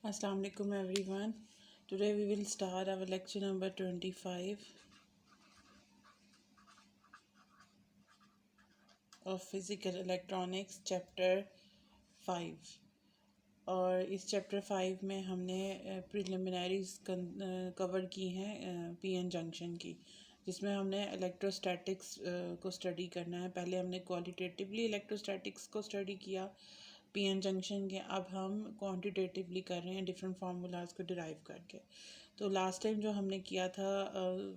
Assalamu alaikum everyone. Today we will start our lecture number 25 of Physical Electronics chapter 5 और इस chapter 5 में हमने preliminaries cover की हैं पीएन जंक्शन की, जिसमें हमने इलेक्ट्रोस्टैटिक्स को स्टडी करना है। पहले हमने क्वालिटेटिवली इलेक्ट्रोस्टैटिक्स को स्टडी किया पीएन जंक्शन के, अब हम क्वांटिटेटिवली कर रहे हैं डिफरेंट फार्मूलाज को डिराइव करके। तो लास्ट टाइम जो हमने किया था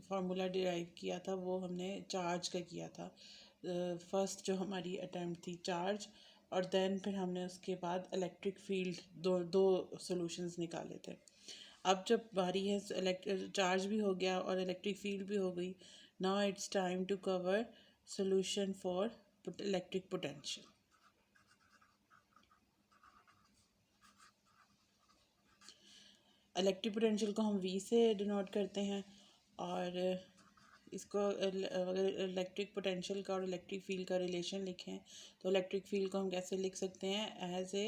फार्मूला डिराइव किया था वो हमने चार्ज का किया था। फर्स्ट जो हमारी अटैम्प्ट थी चार्ज, और देन फिर हमने उसके बाद इलेक्ट्रिक फील्ड दो दो सॉल्यूशंस निकाले थे। अब जब बारी है चार्ज भी हो गया और इलेक्ट्रिक फील्ड भी हो गई, now it's time to cover solution for electric potential. Electric potential को हम वी से डिनोट करते हैं, और इसको अगर इलेक्ट्रिक पोटेंशियल का और इलेक्ट्रिक फील्ड का रिलेशन लिखें तो इलेक्ट्रिक फील्ड को हम कैसे लिख सकते हैं? As a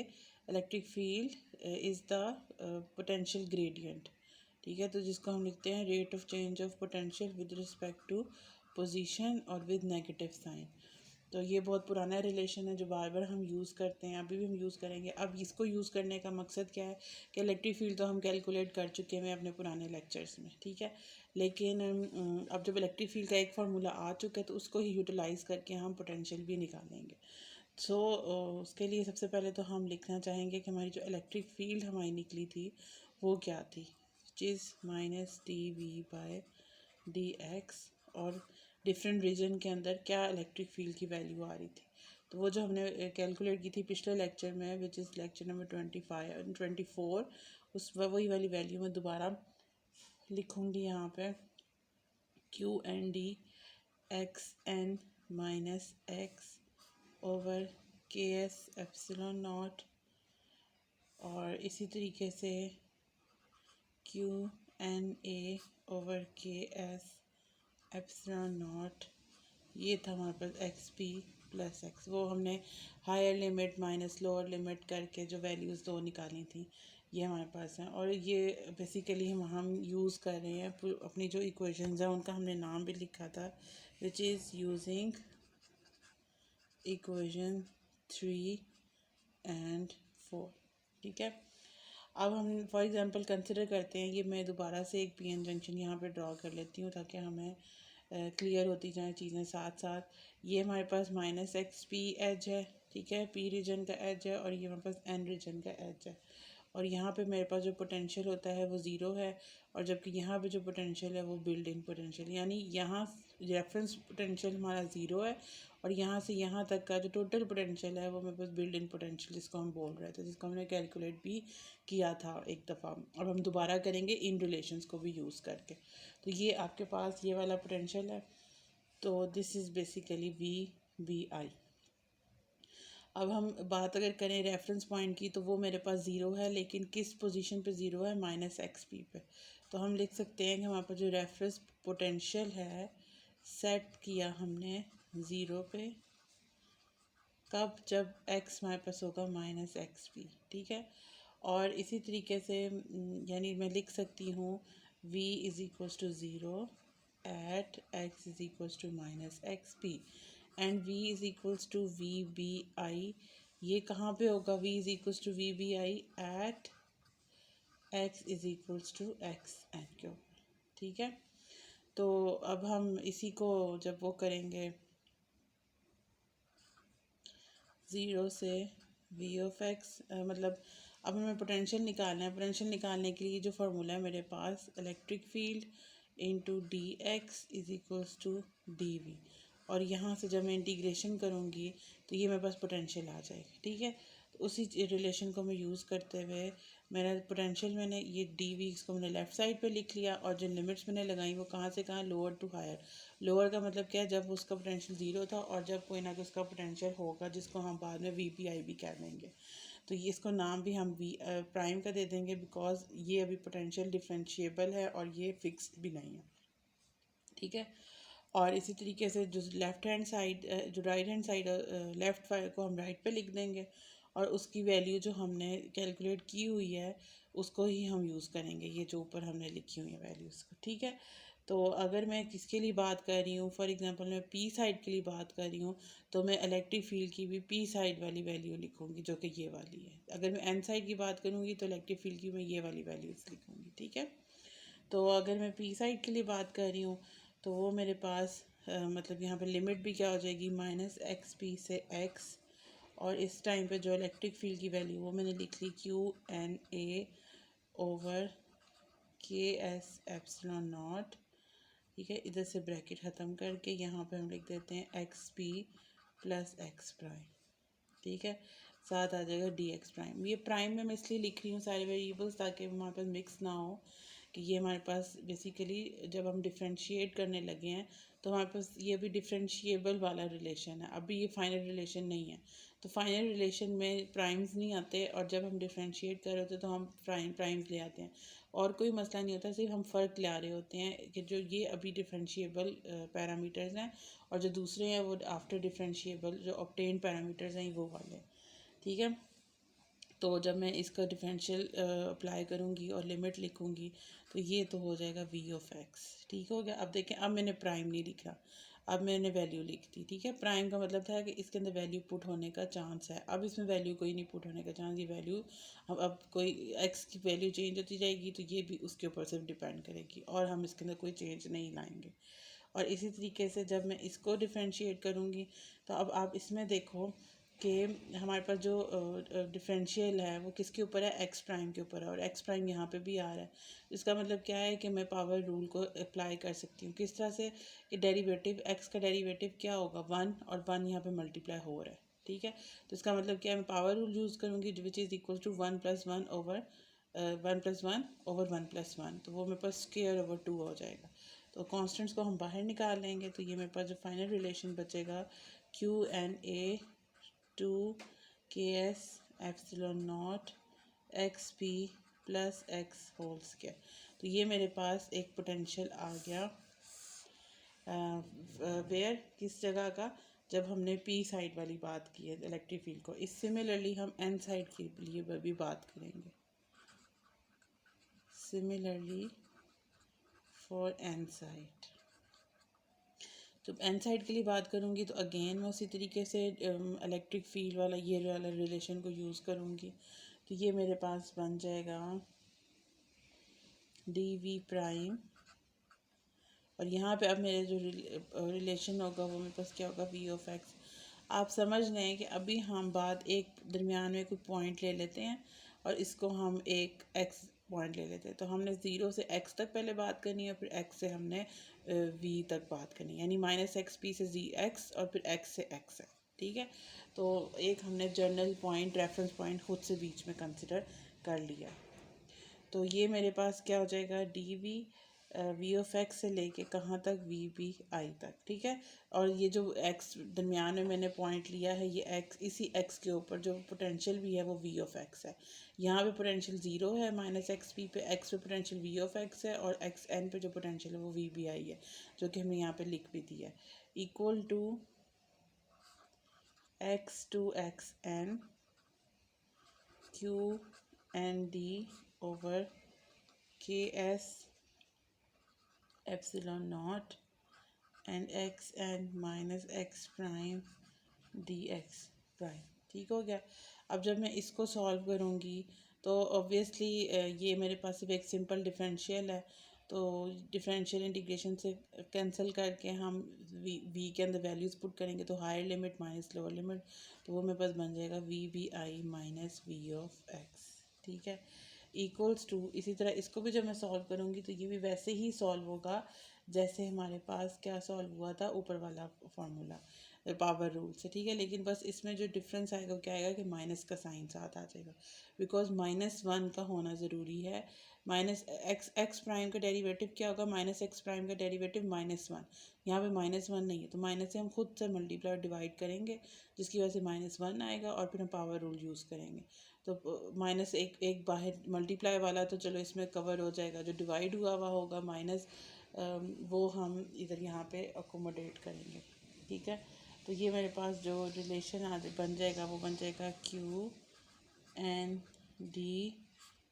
electric field is the potential gradient. ठीक है, तो जिसको हम लिखते हैं rate of change of potential with respect to position और विद नेगेटिव साइन। तो ये बहुत पुराना रिलेशन है जो बार बार हम यूज़ करते हैं, अभी भी हम यूज़ करेंगे। अब इसको यूज़ करने का मकसद क्या है कि इलेक्ट्रिक फील्ड तो हम कैलकुलेट कर चुके हैं अपने पुराने लेक्चर्स में, ठीक है। लेकिन अब जब इलेक्ट्रिक फील्ड का एक फार्मूला आ चुका है तो उसको ही यूटिलाइज़ करके हम पोटेंशियल भी निकालेंगे। सो उसके लिए सबसे पहले तो हम लिखना चाहेंगे कि हमारी जो इलेक्ट्रिक फील्ड हमारी निकली थी वो क्या थी, जिस minus d v by d x, और डिफरेंट रीजन के अंदर क्या इलेक्ट्रिक फील्ड की वैल्यू आ रही थी। तो वो जो हमने कैलकुलेट की थी पिछले लेक्चर में, विच इज़ लेक्चर नंबर 24, उस वही वाली वैल्यू में दोबारा लिखूँगी यहाँ पे q N d x N minus x over k S epsilon not, और इसी तरीके से q N A over k S epsilon not. ये था हमारे पास एक्स पी प्लस एक्स, वो हमने higher limit minus lower limit करके जो वैल्यूज़ दो निकाली थी ये हमारे पास हैं। और ये बेसिकली हम यूज़ कर रहे हैं अपनी जो इक्वेशंस हैं उनका हमने नाम भी लिखा था, which is using equation 3 and 4। ठीक है, अब हम फॉर एग्जांपल कंसिडर करते हैं, ये मैं दोबारा से एक पीएन जंक्शन यहाँ पे ड्रॉ कर लेती हूँ ताकि हमें क्लियर होती जाए चीज़ें साथ साथ। ये हमारे पास माइनस एक्स पी एज है, ठीक है, पी रीजन का एज है, और ये हमारे पास एन रीजन का एज है। और यहाँ पे मेरे पास जो पोटेंशियल होता है वो ज़ीरो है, और जबकि यहाँ पे जो पोटेंशियल है वो बिल्ड इन पोटेंशियल, यानी यहाँ रेफरेंस पोटेंशियल हमारा ज़ीरो है, और यहाँ से यहाँ तक का जो टोटल पोटेंशियल है वो मेरे पास बिल्ड इन पोटेंशियल जिसको हम बोल रहे थे, जिसको हमने कैलकुलेट भी किया था एक दफ़ा। अब हम दोबारा करेंगे इन रिलेशंस को भी यूज़ करके। तो ये आपके पास ये वाला पोटेंशियल है, तो this is basically v B i. अब हम बात अगर करें रेफरेंस पॉइंट की, तो वो मेरे पास ज़ीरो है, लेकिन किस पोजीशन पे ज़ीरो है? माइनस एक्स पी पे। तो हम लिख सकते हैं कि हमारे पास जो रेफरेंस पोटेंशियल है सेट किया हमने ज़ीरो पे, कब? जब एक्स हमारे पास होगा माइनस एक्स पी, ठीक है। और इसी तरीके से यानी मैं लिख सकती हूँ v is equals to zero at x is equals to minus x p, and v is equals to v B i. ये कहाँ पे होगा? v is equals to v B i at x is equals to x n के ऊपर, ठीक है। तो अब हम इसी को जब वो करेंगे ज़ीरो से वी ऑफ एक्स, मतलब अब हमें पोटेंशियल निकालना है। पोटेंशियल निकालने के लिए जो फार्मूला है मेरे पास, electric field into D X is equals to D V, और यहाँ से जब मैं इंटीग्रेशन करूँगी तो ये मेरे पास पोटेंशियल आ जाएगी, ठीक है। तो उसी रिलेशन को मैं यूज़ करते हुए मेरा पोटेंशियल मैंने ये डी वी को मैंने लेफ़्ट साइड पे लिख लिया, और जो लिमिट्स मैंने लगाई वो कहाँ से कहाँ? Lower to hire. लोअर का मतलब क्या है? जब उसका पोटेंशियल ज़ीरो था, और जब कोई ना कोई उसका पोटेंशियल होगा जिसको हम बाद में वी पी आई भी कह देंगे। तो ये इसको नाम भी हम वी प्राइम का दे देंगे, बिकॉज ये अभी पोटेंशियल डिफरेंशिएबल है और ये फिक्स्ड भी नहीं है, ठीक है। और इसी तरीके से जो लेफ़्ट हैंड साइड जो राइट हैंड साइड लेफ़्ट को हम राइट पे लिख देंगे, और उसकी वैल्यू जो हमने कैलकुलेट की हुई है उसको ही हम यूज़ करेंगे, ये जो ऊपर हमने लिखी हुई है वैल्यूज़ को, ठीक है। तो अगर मैं किसके लिए बात कर रही हूँ, फॉर एग्जांपल मैं पी साइड के लिए बात कर रही हूँ, तो मैं इलेक्ट्रिक फील्ड की भी पी साइड वाली वैल्यू लिखूँगी जो कि ये वाली है। अगर मैं एन साइड की बात करूँगी तो इलेक्ट्रिक फील्ड की मैं ये वाली वैल्यूज़ लिखूँगी, ठीक है। तो अगर मैं पी साइड के लिए बात कर रही हूँ तो वो मेरे पास मतलब यहाँ पे लिमिट भी क्या हो जाएगी, -XP से x, और इस टाइम पे जो इलेक्ट्रिक फील्ड की वैल्यू वो मैंने लिख ली QNA/KS एप्सिलॉन नॉट, ठीक है। इधर से ब्रैकेट ख़त्म करके यहाँ पे हम लिख देते हैं XP + x प्राइम, ठीक है। साथ आ जाएगा dx प्राइम। ये प्राइम में मैं इसलिए लिख रही हूँ सारे वेरिएबल्स ताकि हमारे पास मिक्स ना हो, कि ये हमारे पास बेसिकली जब हम डिफ्रेंशिएट करने लगे हैं तो हमारे पास ये भी डिफ्रेंशिएबल वाला रिलेशन है, अभी ये फाइनल रिलेशन नहीं है। तो फाइनल रिलेशन में प्राइम्स नहीं आते, और जब हम डिफ्रेंशिएट कर रहे होते हैं तो हम प्राइम्स ले आते हैं, और कोई मसला नहीं होता, सिर्फ हम फ़र्क ले आ रहे होते हैं कि जो ये अभी डिफ्रेंशिएबल पैरामीटर्स हैं और जो दूसरे हैं वो आफ्टर डिफ्रेंशिएबल जो ऑब्टेन पैरामीटर्स हैं वो वाले, ठीक है। तो जब मैं इसका डिफरेंशियल अप्लाई करूँगी और लिमिट लिखूँगी तो ये तो हो जाएगा v(x), ठीक हो गया। अब देखें, अब मैंने प्राइम नहीं लिखा, अब मैंने वैल्यू लिख दी, ठीक है। प्राइम का मतलब था कि इसके अंदर वैल्यू पुट होने का चांस है, अब इसमें वैल्यू कोई नहीं पुट होने का चांस, ये वैल्यू अब कोई x की वैल्यू चेंज होती जाएगी तो ये भी उसके ऊपर सिर्फ डिपेंड करेगी, और हम इसके अंदर कोई चेंज नहीं लाएंगे। और इसी तरीके से जब मैं इसको डिफ्रेंशिएट करूँगी तो अब आप इसमें देखो कि हमारे पास जो डिफरेंशियल है वो किसके ऊपर है, एक्स प्राइम के ऊपर है, और एक्स प्राइम यहाँ पे भी आ रहा है। इसका मतलब क्या है कि मैं पावर रूल को अप्लाई कर सकती हूँ, किस तरह से कि डेरिवेटिव एक्स का डेरिवेटिव क्या होगा, 1, और 1 यहाँ पे मल्टीप्लाई हो रहा है, ठीक है। तो इसका मतलब क्या है, मैं पावर रूल यूज़ करूँगी which is equal to 1+1 over 1+1 तो वो मेरे पास स्क्वायर ओवर 2 हो जाएगा। तो कॉन्स्टेंट्स को हम बाहर निकाल लेंगे तो ये मेरे पास जो फाइनल रिलेशन बचेगा QNA/KS epsilon not XP + x whole square. तो ये मेरे पास एक पोटेंशियल आ गया वेयर, किस जगह का, जब हमने पी साइड वाली बात की है इलेक्ट्रिक फील्ड को। इस सिमिलरली हम एन साइड के लिए भी बात करेंगे, सिमिलरली फॉर एन साइड। जब एन साइड के लिए बात करूँगी तो अगेन मैं उसी तरीके से इलेक्ट्रिक फील्ड वाला ये वाला रिलेशन को यूज़ करूँगी। तो ये मेरे पास बन जाएगा dv प्राइम, और यहाँ पे अब मेरे जो रिलेशन होगा वो मेरे पास क्या होगा, v(x). आप समझ लें कि अभी हम बात एक दरमियान में कोई पॉइंट ले लेते हैं और इसको हम एक x पॉइंट ले लेते हैं। तो हमने 0 से x तक पहले बात करनी है, फिर x से हमने v तक बात करनी है, यानी -XP से x और फिर x से x है, ठीक है। तो एक हमने जर्नल पॉइंट, रेफरेंस पॉइंट खुद से बीच में कंसिडर कर लिया। तो ये मेरे पास क्या हो जाएगा, dv v(x) से लेके कहाँ तक, vbi तक, ठीक है। और ये जो x दरमियान में मैंने पॉइंट लिया है, ये x, इसी x के ऊपर जो पोटेंशियल भी है वो v(x) है। यहाँ पे पोटेंशियल 0 है, -XP पे x पे पोटेंशियल v(x) है, और xn पे जो पोटेंशियल है वो vbi है, जो कि हमने यहाँ पे लिख भी दिया है, equal to x2xn QND over KS epsilon not and xn - x prime dx prime, ठीक हो गया। अब जब मैं इसको सॉल्व करूँगी तो ऑब्वियसली ये मेरे पास सिर्फ एक सिंपल डिफरेंशियल है, तो डिफरेंशियल इंटीग्रेशन से कैंसिल करके हम v के अंदर वैल्यूज़ पुट करेंगे तो higher limit minus lower limit, तो वो मेरे पास बन जाएगा vbi - v(x), ठीक है, इक्वल्स टू। इसी तरह इसको भी जब मैं सॉल्व करूँगी तो ये भी वैसे ही सॉल्व होगा जैसे हमारे पास क्या सॉल्व हुआ था ऊपर वाला फार्मूला पावर रूल से, ठीक है। लेकिन बस इसमें जो डिफरेंस आएगा वो क्या आएगा कि माइनस का साइन साथ आ जाएगा, बिकॉज -1 का होना ज़रूरी है। -x प्राइम का डेरिवेटिव क्या होगा, -x प्राइम का डेरिवेटिव -1, यहाँ पे -1 नहीं है तो माइनस से हम खुद से मल्टीप्लाई डिवाइड करेंगे जिसकी वजह से -1 आएगा, और फिर हम पावर रूल यूज़ करेंगे। तो माइनस एक बाहर मल्टीप्लाई वाला तो चलो इसमें कवर हो जाएगा, जो डिवाइड हुआ होगा माइनस वो हम इधर यहाँ पे अकोमोडेट करेंगे, ठीक है। तो ये मेरे पास जो रिलेशन आज बन जाएगा वो बन जाएगा एन डी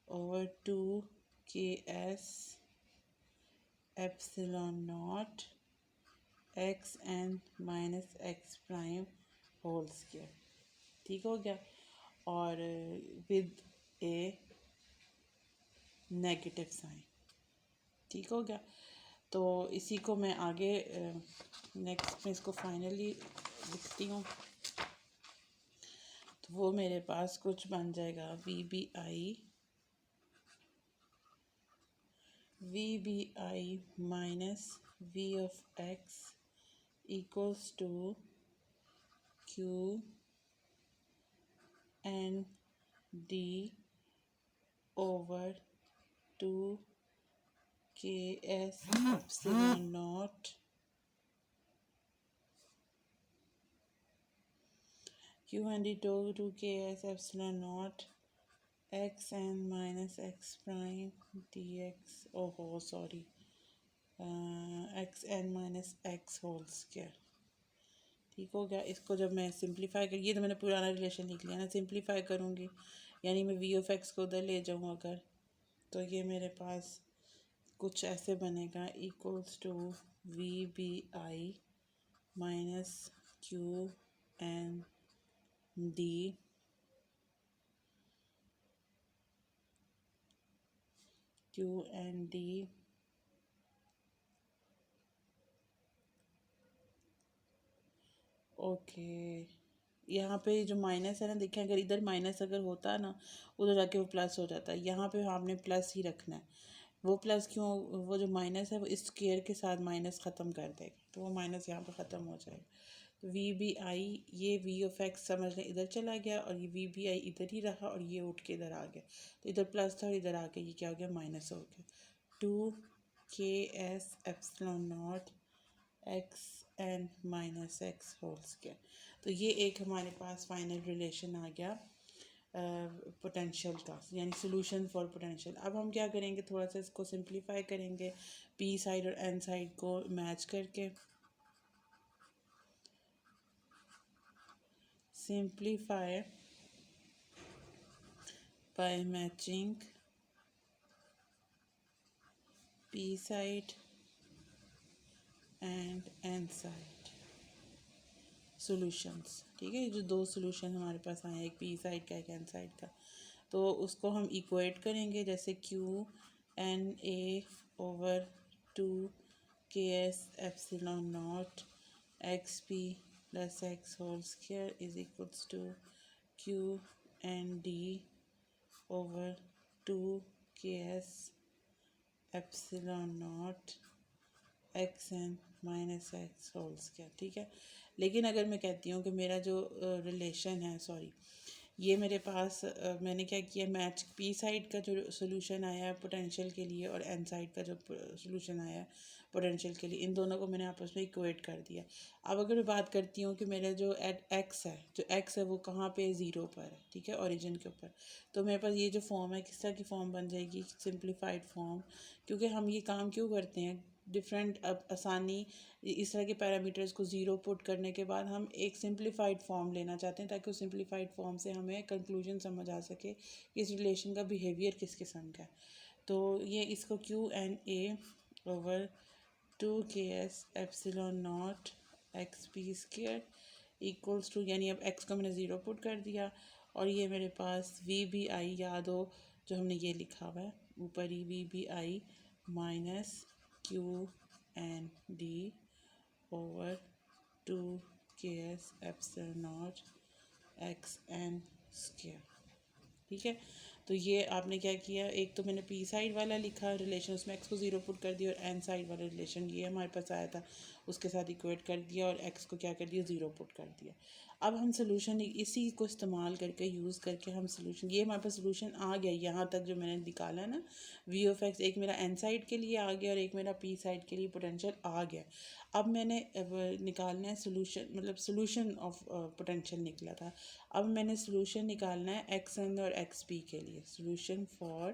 ओवर टू के S epsilon not x N minus x prime whole square. ठीक हो गया, और विद ए नेगेटिव साइन। ठीक हो गया, तो इसी को मैं आगे नेक्स्ट में इसको फाइनली लिखती हूँ। तो वो मेरे पास कुछ बन जाएगा V B I minus V of X equals to Q N D over two के S epsilon naught Q N D two के S epsilon not x N minus x prime D X, ओहो sorry, X N minus x whole square. ठीक हो गया, इसको जब मैं simplify कर, ये तो मैंने पुराना रिलेशन लिख लिया ना, सिंप्लीफाई करूँगी यानी मैं वी ऑफ एक्स को उधर ले जाऊँ अगर, तो ये मेरे पास कुछ ऐसे बनेगा equals to v B I minus Q N d q N d okay. यहाँ पे जो माइनस है ना, देखिए अगर इधर माइनस अगर होता है ना, उधर जाके वो प्लस हो जाता है। यहाँ पे आपने प्लस ही रखना है। वो प्लस क्यों, वो जो माइनस है वो इस स्क्वायर के साथ माइनस ख़त्म कर देगा, तो वो माइनस यहाँ पे ख़त्म हो जाएगा। तो वी बी आई, ये वी ऑफ एक्स समझ लें इधर चला गया, और ये वी बी आई इधर ही रहा, और ये उठ के इधर आ गया। तो इधर प्लस था और इधर आके ये क्या हो गया, माइनस हो गया। टू के S epsilon not x N minus x whole square. तो ये एक हमारे पास फाइनल रिलेशन आ गया पोटेंशियल का, यानी सोल्यूशन फॉर पोटेंशियल। अब हम क्या करेंगे, थोड़ा सा इसको सिंप्लीफाई करेंगे पी साइड और एन साइड को मैच करके। Simplify by matching p side and n side solutions. ठीक है, ये जो दो सॉल्यूशन हमारे पास आए, एक पी साइड का एक एन साइड का, तो उसको हम इक्वेट करेंगे जैसे Q N A over two के S epsilon not X P plus X whole square is equals to Q N D over two के S epsilon not x N minus x whole square. ठीक है, लेकिन अगर मैं कहती हूँ कि मेरा जो रिलेशन है, सॉरी, ये मेरे पास मैंने क्या किया, मैच पी साइड का जो सोल्यूशन आया है पोटेंशियल के लिए और एन साइड का जो सोल्यूशन आया है पोटेंशियल के लिए, इन दोनों को मैंने आपस में इक्वेट कर दिया। अब अगर मैं बात करती हूँ कि मेरा जो एक्स है, जो एक्स है वो कहाँ पे, ज़ीरो पर है। ठीक है, ओरिजिन के ऊपर। तो मेरे पास ये जो फॉर्म है, किस तरह की फॉर्म बन जाएगी, सिंप्लीफाइड फॉर्म। क्योंकि हम ये काम क्यों करते हैं, डिफरेंट आसानी, इस तरह के पैरामीटर्स को ज़ीरो पुट करने के बाद हम एक सिंप्लीफाइड फॉर्म लेना चाहते हैं, ताकि उस सिंप्लीफाइड फॉर्म से हमें कंक्लूजन समझ आ सके कि इस रिलेशन का बिहेवियर किस किस्म का है। तो ये इसको Q N A over two के S epsilon not X P square equals to, यानी अब एक्स को मैंने ज़ीरो पुट कर दिया, और ये मेरे पास वी बी आई, याद हो जो हमने ये लिखा हुआ है ऊपर ही, V B I minus Q N D over two के S epsilon not x N square. ठीक है, तो ये आपने क्या किया, एक तो मैंने पी साइड वाला लिखा रिलेशन, उसमें एक्स को ज़ीरो पुट कर दिया, और एन साइड वाला रिलेशन ये हमारे पास आया था उसके साथ इक्वेट कर दिया, और एक्स को क्या कर दिया, ज़ीरो पुट कर दिया। अब हम सोल्यूशन इसी को इस्तेमाल करके, यूज़ करके हम सोल्यूशन, ये हमारे पास सोल्यूशन आ गया यहाँ तक जो मैंने निकाला ना, वी ऑफ एक्स, एक मेरा एन साइड के लिए आ गया और एक मेरा पी साइड के लिए पोटेंशियल आ गया। अब मैंने निकालना है सोल्यूशन, मतलब सोल्यूशन ऑफ पोटेंशियल निकला था। अब मैंने सोल्यूशन निकालना है एक्स एन और एक्स पी के लिए, सोल्यूशन फॉर